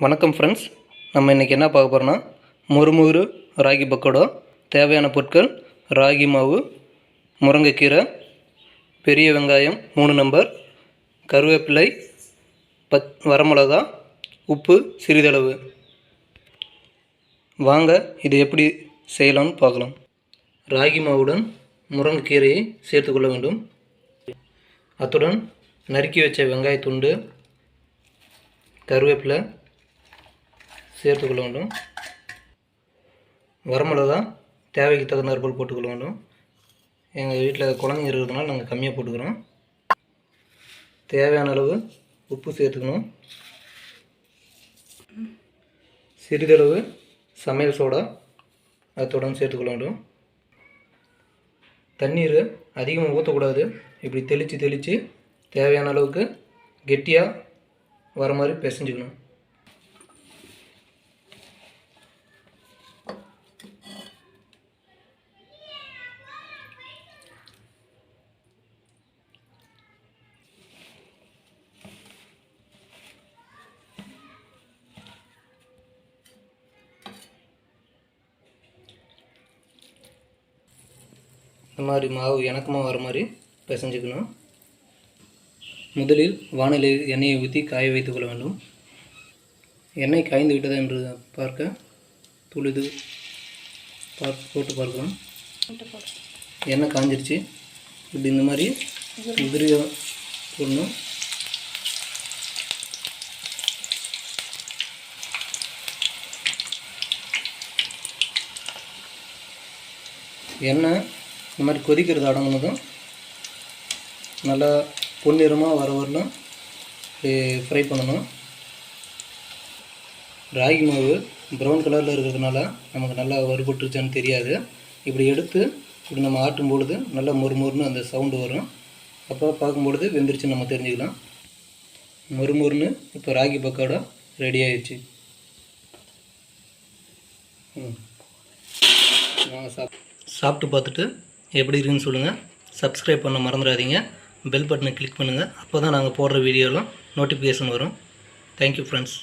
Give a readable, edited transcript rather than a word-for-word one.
வணக்கம் ஃப்ரெண்ட்ஸ், நம்ம இன்றைக்கி என்ன பார்க்க போகிறோன்னா முறுமுறு ராகி பக்கோடா. தேவையான பொருட்கள்: ராகி மாவு, முருங்கைக்கீரை, பெரிய வெங்காயம் 3 நம்பர், கருவேப்பிலை, வரமிளகா, உப்பு சிறிதளவு. வாங்க இது எப்படி செய்யலாம்னு பார்க்கலாம். ராகி மாவுடன் முருங்கைக்கீரையை சேர்த்துக்கொள்ள வேண்டும். அத்துடன் நறுக்கி வச்ச வெங்காயத்துண்டு, கருவேப்பிலை சேர்த்துக்கொள்ள வேண்டும். வரமிளகா தேவைக்கு தகுந்தாற்போல் போட்டுக்கொள்ள வேண்டும். எங்கள் வீட்டில் குழந்தைங்க இருக்கிறதுனால நாங்கள் கம்மியாக போட்டுக்கிறோம். தேவையான அளவு உப்பு சேர்த்துக்கணும். சிறிதளவு சமையல் சோடா அத்துடன் சேர்த்துக்கொள்ள வேண்டும். தண்ணீர் அதிகமாக ஊற்றக்கூடாது. இப்படி தெளித்து தேவையான அளவுக்கு கெட்டியாக வர மாதிரி பிசைஞ்சுக்கணும். இந்த மாதிரி மாவு இணக்கமாக வர மாதிரி பிசைஞ்சுக்கணும். முதலில் வானிலையில் எண்ணெயை ஊற்றி காய வைத்துக் கொள்ள வேண்டும். எண்ணெய் காய்ந்து விட்டதா என்று பார்க்க துளிது போட்டு பார்க்கலாம். எண்ணெய் காஞ்சிருச்சு. இப்படி இந்த மாதிரி உதிரியாக போடணும். எண்ணெய் இந்த மாதிரி கொதிக்கிறது அடங்கினதும் நல்லா பொன்னிறமாக வர வரலாம் ஃப்ரை பண்ணணும். ராகி மாவு ப்ரௌன் கலரில் இருக்கிறதுனால நமக்கு நல்லா வறுபட்டுருச்சான்னு தெரியாது. இப்படி எடுத்து இப்படி நம்ம ஆட்டும் பொழுது நல்லா மொறுமொறுன்னு அந்த சவுண்டு வரும். அப்போ பார்க்கும்பொழுது வெந்துருச்சுன்னு நம்ம தெரிஞ்சுக்கலாம். மொறுமொறுன்னு இப்போ ராகி பக்கோடா ரெடி ஆயிடுச்சு. சாப்பிட்டு பார்த்துட்டு எப்படி இருக்குன்னு சொல்லுங்கள். சப்ஸ்கிரைப் பண்ண மறந்துடாதீங்க. பெல் பட்டனை கிளிக் பண்ணுங்கள். அப்போ தான் நாங்கள் போடுற வீடியோலாம் நோட்டிஃபிகேஷன் வரும். Thank you friends.